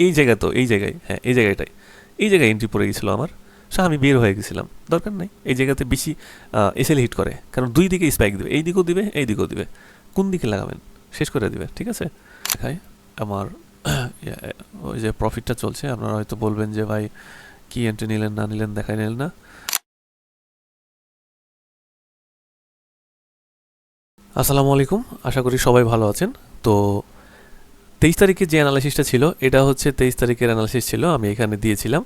এই জায়গা তো এই জায়গায়, হ্যাঁ এই জায়গাটাই, এই জায়গায় এন্ট্রি পড়ে গেছিলো আমার। সো আমি বের হয়ে গেছিলাম, দরকার নাই এই জায়গাতে বেশি এসএল হিট করে, কারণ দুই দিকে স্পাইক দিবে, এই দিকেও দিবে এই দিকেও দিবে, কোন দিকে লাগাবেন শেষ করে দিবে। ঠিক আছে, দেখাই আমার ওই যে প্রফিটটা চলছে। আপনারা হয়তো বলবেন যে ভাই কি এন্ট্রি নিলেন না নিলেন দেখাই নিলেন না। আসসালামু আলাইকুম, আশা করি সবাই ভালো আছেন। তো 23 তারিখে যে অ্যানালাইসিসটা ছিল, এটা হচ্ছে 23 তারিখের অ্যানালাইসিস ছিল, আমি এখানে দিয়েছিলাম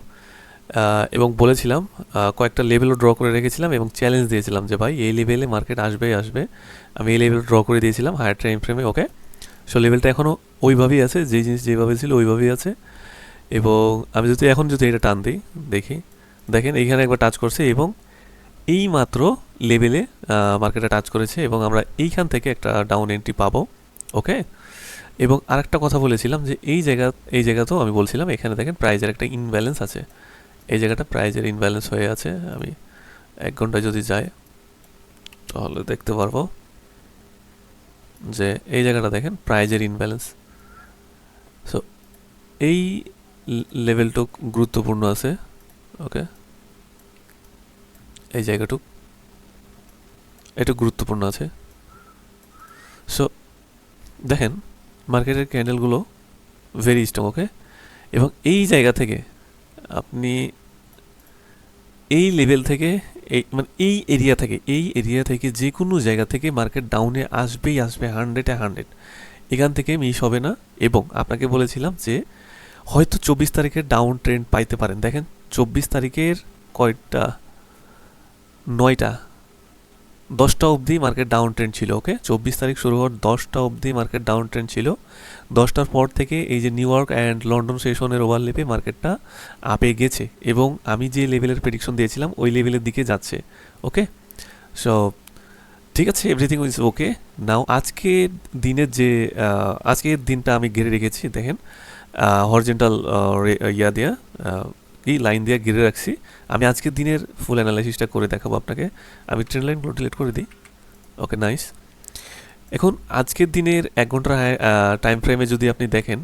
এবং বলেছিলাম কয়েকটা লেভেলও ড্র করে রেখেছিলাম এবং চ্যালেঞ্জ দিয়েছিলাম যে ভাই এই লেভেলে মার্কেট আসবেই আসবে। আমি এই লেভেল ড্র করে দিয়েছিলাম হায়ার টাইম ফ্রেমে। ওকে, সো লেভেলটা এখনও ওইভাবেই আছে, যেই জিনিস যেভাবে ছিল ওইভাবেই আছে। এবং আমি যদি এটা টান দিই, দেখি দেখেন এইখানে একবার টাচ করছে এবং এই মাত্র লেভেলে মার্কেটটা টাচ করেছে এবং আমরা এইখান থেকে একটা ডাউন এন্ট্রি পাবো। ওকে, এবং আরেকটা কথা বলেছিলাম যে এই জায়গাতেও আমি বলছিলাম এখানে দেখেন প্রাইজের একটা ইনব্যালেন্স আছে, এই জায়গাটা প্রাইজের ইনব্যালেন্স হয়ে আছে। আমি 1 ঘন্টায় যদি যাই তাহলে দেখতে পারবো যে এই জায়গাটা দেখেন প্রাইজের ইনব্যালেন্স। সো এই লেভেলটুক গুরুত্বপূর্ণ আছে। ওকে, এই জায়গাটুক এটা গুরুত্বপূর্ণ আছে। সো দেখেন মার্কেটের ক্যান্ডেলগুলো ভেরি স্ট্রং। ওকে, এবং এই জায়গা থেকে আপনি এই লেভেল থেকে মানে এই এরিয়া থেকে যে কোনো জায়গা থেকে মার্কেট ডাউনে আসবেই আসবে, 100-100 এখান থেকে মিস হবে না। এবং আপনাকে বলেছিলাম যে হয়তো 24 তারিখের ডাউন ট্রেন্ড পাইতে পারেন। দেখেন 24 তারিখের কয়টা, 9টা 10টা অবধি মার্কেট ডাউন ট্রেন্ড ছিল। ওকে, 24 তারিখ শুরু হওয়ার 10টা অবধি মার্কেট ডাউন ট্রেন্ড ছিল। 10টার পর থেকে এই যে নিউ ইয়র্ক অ্যান্ড লন্ডন সেশনের ওভারলেপে মার্কেটটা আপে গেছে এবং আমি যে লেভেলের প্রেডিকশন দিয়েছিলাম ওই লেভেলের দিকে যাচ্ছে। ওকে, সো ঠিক আছে, এভরিথিং ইজ ওকে নাও। আজকের দিনটা আমি ঘিরে রেখেছি, দেখেন হরিজন্টাল ইয়া দিয়া এই লাইন দিয়ে ঘিরে রাখছি। আমি আজকের দিনের ফুল অ্যানালাইসিসটা করে দেখাবো আপনাকে। আমি ট্রেন লাইনগুলো ডিলিট করে দিই। ওকে, নাইস। এখন আজকের দিনের 1 ঘন্টার টাইম ফ্রেমে যদি আপনি দেখেন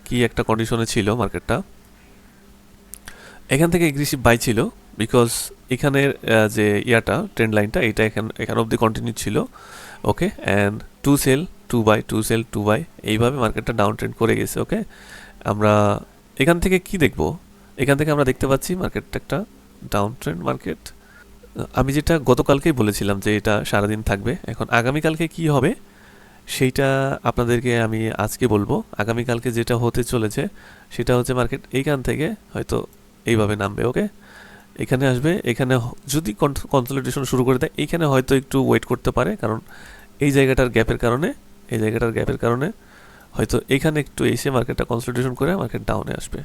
কি একটা কন্ডিশনে ছিল মার্কেটটা, এখান থেকে এগ্রেসিভ বাই ছিল বিকজ এখানের যে ট্রেন্ড লাইনটা এটা এখান অবধি কন্টিনিউ ছিল। Okay, and to sell to buy to sell to buy, এইভাবে মার্কেটটা ডাউন ট্রেন্ড করে গেছে। ওকে, আমরা এখান থেকে কি দেখব, এখান থেকে আমরা দেখতে পাচ্ছি মার্কেটটা একটা ডাউন ট্রেন্ড মার্কেট। আমি যেটা গতকালকেই বলেছিলাম যে এটা সারাদিন থাকবে। এখন আগামীকালকে কি হবে সেইটা আপনাদেরকে আমি আজকে বলবো। আগামীকালকে যেটা হতে চলেছে সেটা হচ্ছে মার্কেট এইখান থেকে হয়তো এইভাবে নামবে। ওকে, এখানে আসবে, এখানে যদি কনসলিডেশন শুরু করে দেয় এইখানে হয়তো একটু ওয়েট করতে পারে, কারণ এই জায়গাটার গ্যাপের কারণে হয়তো এখানে একটু এসে মার্কেটটা কনসলিডেশন করে মার্কেট ডাউনে আসবে।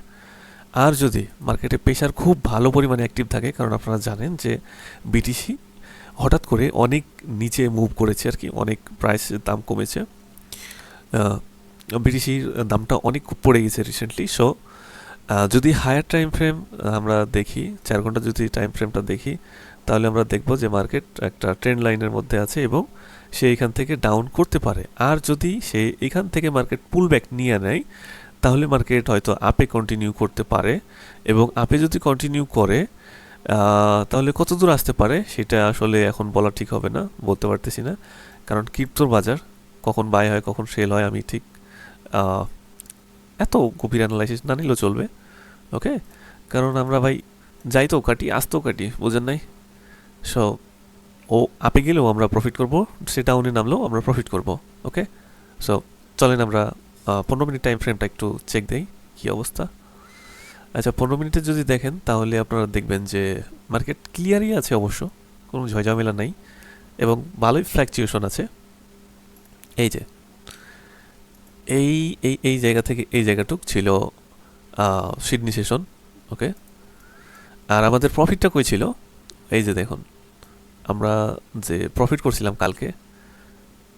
আর যদি মার্কেটে প্রেশার খুব ভালো পরিমাণে অ্যাক্টিভ থাকে, কারণ আপনারা জানেন যে বিটিসি হঠাৎ করে অনেক নিচে মুভ করেছে আর কি, অনেক প্রাইসের দাম কমেছে, বিটিসির দামটা অনেক পড়ে গেছে রিসেন্টলি। সো যদি হায়ার টাইম ফ্রেম আমরা দেখি, 4 ঘন্টা যদি টাইম ফ্রেমটা দেখি, তাহলে আমরা দেখব যে মার্কেট একটা ট্রেন্ড লাইনের মধ্যে আছে এবং সে এখান থেকে ডাউন করতে পারে। আর যদি সে এখান থেকে মার্কেট পুল ব্যাক নিয়ে নেয় তাহলে মার্কেট হয়তো আপে কন্টিনিউ করতে পারে। এবং আপে যদি কন্টিনিউ করে তাহলে কত দূর আসতে পারে সেটা আসলে এখন বলা ঠিক হবে না, বলতে পারতেছি না, কারণ ক্রিপ্টোর বাজার কখন বাই হয় কখন সেল হয় আমি ঠিক এত গভীর অ্যানালাইসিস না নিলেও চলবে। ওকে, কারণ আমরা ভাই যাইতেও কাটি আসতেও কাটি, বুঝেন নাই? সো ও আপে গেলেও আমরা প্রফিট করব, সে ডাউনে নামলেও আমরা প্রফিট করব। ওকে, সো চলেন আমরা 15 মিনিট টাইম ফ্রেমটা একটু চেক দেই কী অবস্থা। আচ্ছা, 15 মিনিটে যদি দেখেন তাহলে আপনারা দেখবেন যে মার্কেট ক্লিয়ারই আছে, অবশ্য কোনো ঝয়ঝামেলা নাই এবং ভালোই ফ্ল্যাকচুয়েশন আছে। এই যে এই এই এই জায়গা থেকে এই জায়গাটুক ছিল সিডনি সেশন। ওকে, আর আমাদের প্রফিটটা কই ছিল, এই যে দেখুন আমরা যে প্রফিট করছিলাম কালকে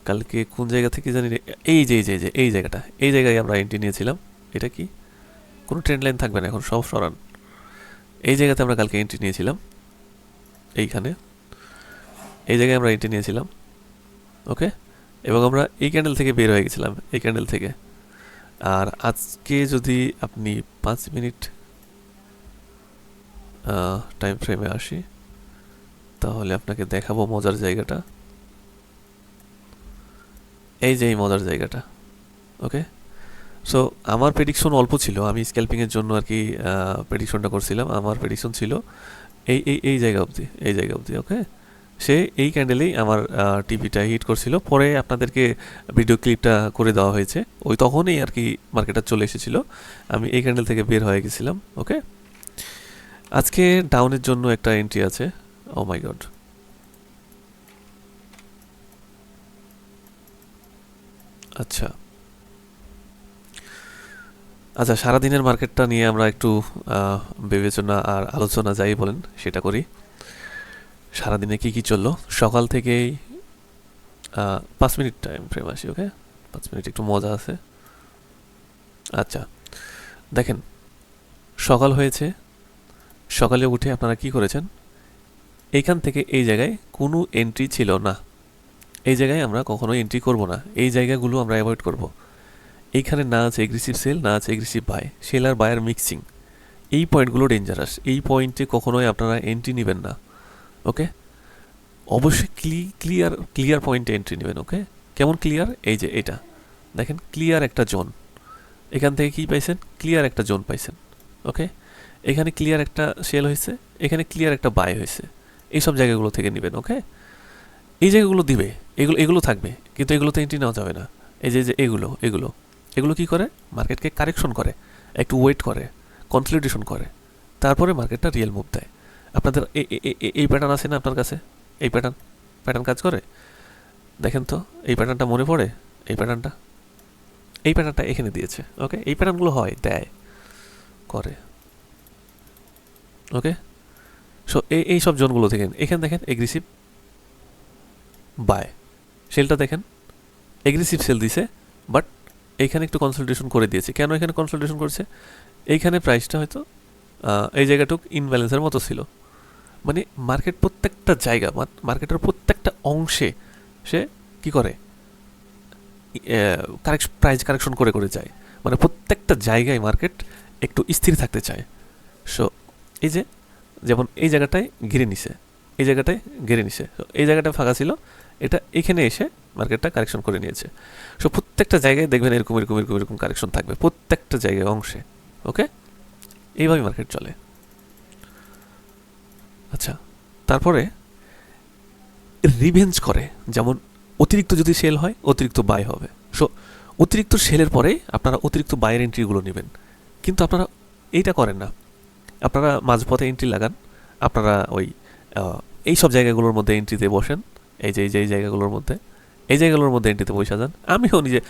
কালকে কোন জায়গা থেকে জানি, এই জায়গাটা, এই জায়গায় আমরা এন্ট্রি নিয়েছিলাম। এটা কি কোনো ট্রেন্ড লাইন থাকবে না, এখন সব সরান। এই জায়গাতে আমরা কালকে এন্ট্রি নিয়েছিলাম, এইখানে এই জায়গায় আমরা এন্ট্রি নিয়েছিলাম। ওকে, এবং আমরা এই ক্যান্ডেল থেকে বের হয়ে গেছিলাম, এই ক্যান্ডেল থেকে। আর আজকে যদি আপনি 5 মিনিট টাইম ফ্রেমে আসি, তাহলে আপনাকে দেখাবো মজার জায়গাটা। এই যে এই মজার জায়গাটা, ওকে। সো আমার প্রেডিকশন অল্প ছিল, আমি স্ক্যাল্পিংয়ের জন্য আর কি প্রেডিকশনটা করছিলাম। আমার প্রেডিকশন ছিল এই জায়গা অবধি, এই জায়গা অবধি, ওকে। সে এই ক্যান্ডেলেই আমার টিভিটা হিট করছিল। পরে আপনাদেরকে ভিডিও ক্লিপটা করে দেওয়া হয়েছে, ওই তখনই আর কি মার্কেটটা চলে এসেছিল, আমি এই ক্যান্ডেল থেকে বের হয়ে গেছিলাম, ওকে। আজকে ডাউনের জন্য একটা এন্ট্রি আছে। ও মাই গড, আচ্ছা আচ্ছা, সারাদিনের মার্কেটটা নিয়ে আমরা একটু বিবেচনা আর আলোচনা যাই বলেন সেটা করি। সারাদিনে কি কি চললো সকাল থেকেই। 5 মিনিট টাইম ফ্রেম আসি, ওকে। 5 মিনিট একটু মজা আছে। আচ্ছা দেখেন, সকাল হয়েছে, সকালে উঠে আপনারা কি করেছেন, এইখান থেকে এই জায়গায় কোনো এন্ট্রি ছিল না। এই জায়গায় আমরা কখনো এন্ট্রি করব না, এই জায়গাগুলো আমরা অ্যাভয়েড করব। এইখানে না আছে এগ্রেসিভ সেল, না আছে এগ্রেসিভ বাই, সেল আর বায়ার মিক্সিং। এই পয়েন্টগুলো ডেঞ্জারাস, এই পয়েন্টে কখনোই আপনারা এন্ট্রি নেবেন না, ওকে। অবশ্যই ক্লিয়ার পয়েন্টে এন্ট্রি নেবেন, ওকে। কেমন ক্লিয়ার? এই যে এটা দেখেন, ক্লিয়ার একটা জোন। এখান থেকে কি পাইছেন? ক্লিয়ার একটা জোন পাইছেন, ওকে। এখানে ক্লিয়ার একটা সেল হয়েছে, এখানে ক্লিয়ার একটা বাই হয়েছে। এইসব জায়গাগুলো থেকে নেবেন, ওকে। এই জায়গাগুলো দিবে, এগুলো এগুলো থাকবে, কিন্তু এগুলোতে এন্ট্রি নেওয়া যাবে না। এই যে এগুলো এগুলো এগুলো কি করে? মার্কেটকে কারেকশন করে, একটু ওয়েট করে, কনসলিডেশন করে, তারপরে মার্কেটটা রিয়েল মুভ দেয়। আপনাদের এই প্যাটার্ন আছে না আপনার কাছে? এই প্যাটার্ন কাজ করে দেখেন তো। এই প্যাটার্নটা মনে পড়ে? এই প্যাটার্নটা এখানে দিয়েছে, ওকে। এই প্যাটার্নগুলো হয়, দেয়, করে, ওকে। সো এই সব জোনগুলো থেকে এখানে দেখেন এগ্রেসিভ বাই, সেলটা দেখেন এগ্রেসিভ সেল দিছে, বাট এইখানে একটু কনসালটেশন করে দিয়েছে। কেন এখানে কনসালটেশন করছে? এইখানে প্রাইসটা হয়তো এই জায়গাটুক ইনব্যালেন্সের মতো ছিল। মানে মার্কেট প্রত্যেকটা জায়গা, মার্কেটের প্রত্যেকটা অংশে সে কি করে, প্রাইস কারেকশন করে করে যায়। মানে প্রত্যেকটা জায়গায় মার্কেট একটু স্থির থাকতে চায়। সো এই যে যেমন এই জায়গাটায় ঘিরে নিছে, এই জায়গাটায় ঘিরে নিছে, এই জায়গাটা ফাঁকা ছিল, এটা এখানে এসে মার্কেটটা কারেকশন করে নিয়েছে। সো প্রত্যেকটা জায়গায় দেখবেন এরকম এরকম এরকম এরকম কারেকশন থাকবে, প্রত্যেকটা জায়গায় অংশে, ওকে। এইভাবে মার্কেট চলে। আচ্ছা, তারপরে রিভেঞ্জ করে, যেমন অতিরিক্ত যদি সেল হয় অতিরিক্ত বাই হবে। সো অতিরিক্ত সেলের পরে আপনারা অতিরিক্ত বাইয়ের এন্ট্রিগুলো নেবেন, কিন্তু আপনারা এইটা করেন না। আপনারা মাঝপথে এন্ট্রি লাগান, আপনারা ওই এই সব জায়গাগুলোর মধ্যে এন্ট্রিতে বসেন। এই জায়গাগুলোর মধ্যে, এই জায়গাগুলোর মধ্যে এন্ট্রিতে বসে যান। আমিও নিজে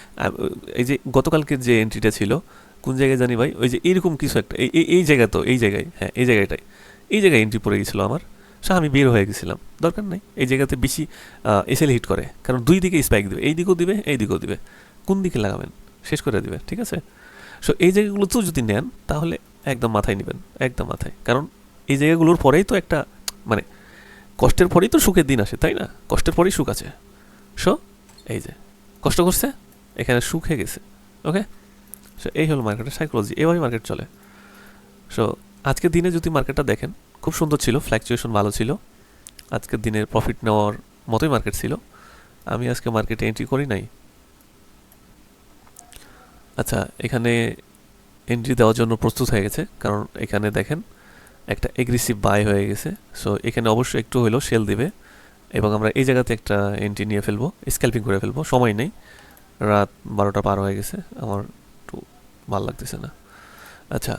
এই যে গতকালকের যে এন্ট্রিটা ছিল, কোন জায়গায় জানি ভাই, ওই যে এরকম কিছু একটা এই জায়গা, তো এই জায়গায়, হ্যাঁ এই জায়গায় এন্ট্রি পড়ে গেছিলো আমার। সো আমি বের হয়ে গেছিলাম, দরকার নাই। এই জায়গাতে বেশি এসএল হিট করে, কারণ দুই দিকে স্পাইক দিবে, এই দিকেও দিবে এই দিকেও দিবে। কোন দিকে লাগাবেন? শেষ করে দিবে, ঠিক আছে। সো এই জায়গাগুলোতেও যদি নেন তাহলে একদম মাথায় নেবেন, একদম মাথায়। কারণ এই জায়গাগুলোর পরেই তো একটা, মানে কষ্টের পরেই তো সুখের দিন আসে, তাই না? কষ্টের পরেই সুখ আছে। সো এই যে কষ্ট করছে, এখানে সুখ হয়ে গেছে, ওকে। সো এই হলো মার্কেটের সাইকোলজি, এভাবেই মার্কেট চলে। সো আজকের দিনে যদি মার্কেটটা দেখেন, খুব সুন্দর ছিল, ফ্ল্যাকচুয়েশন ভালো ছিল। আজকের দিনের প্রফিট নেওয়ার মতোই মার্কেট ছিল। আমি আজকে মার্কেটে এন্ট্রি করি নাই। আচ্ছা, এখানে এন্ট্রি দেওয়ার জন্য প্রস্তুত হয়ে গেছে, কারণ এখানে দেখেন একটা এগ্রেসিভ বাই হয়ে গেছে। সো এখানে অবশ্যই একটু হলেও সেল দিবে, এবং আমরা এই জায়গাতে একটা এন্ট্রি নিয়ে ফেলবো, স্ক্যাল্পিং করে ফেলবো। সময় নেই, রাত 12টা পার হয়ে গেছে, আমার একটু ভালো লাগতেছে না। আচ্ছা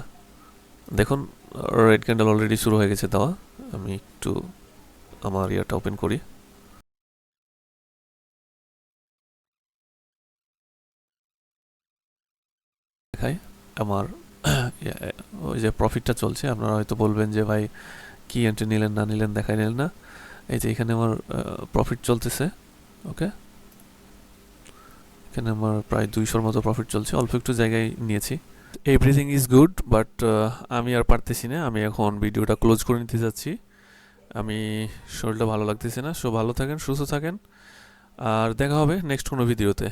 দেখুন, রেড ক্যান্ডেল অলরেডি শুরু হয়ে গেছে দেওয়া। আমি একটু আমার ইয়াটা ওপেন করি, দেখাই আমার ওই যে প্রফিটটা চলছে। আপনারা হয়তো বলবেন যে ভাই কি এন্ট্রি নিলেন না নিলেন, দেখাই নিলেন না। এই যে এখানে আমার প্রফিট চলতেছে, ওকে। এখানে আমার প্রায় 200-র মতো প্রফিট চলছে, অল্প একটু জায়গায় নিয়েছি। এভরিথিং ইজ গুড, বাট আমি আর পারতেছি না, আমি এখন ভিডিওটা ক্লোজ করে নিতে যাচ্ছি। আমি শরীরটা ভালো লাগতেছে না। সো ভালো থাকেন, সুস্থ থাকেন, আর দেখা হবে নেক্সট কোনো ভিডিওতে।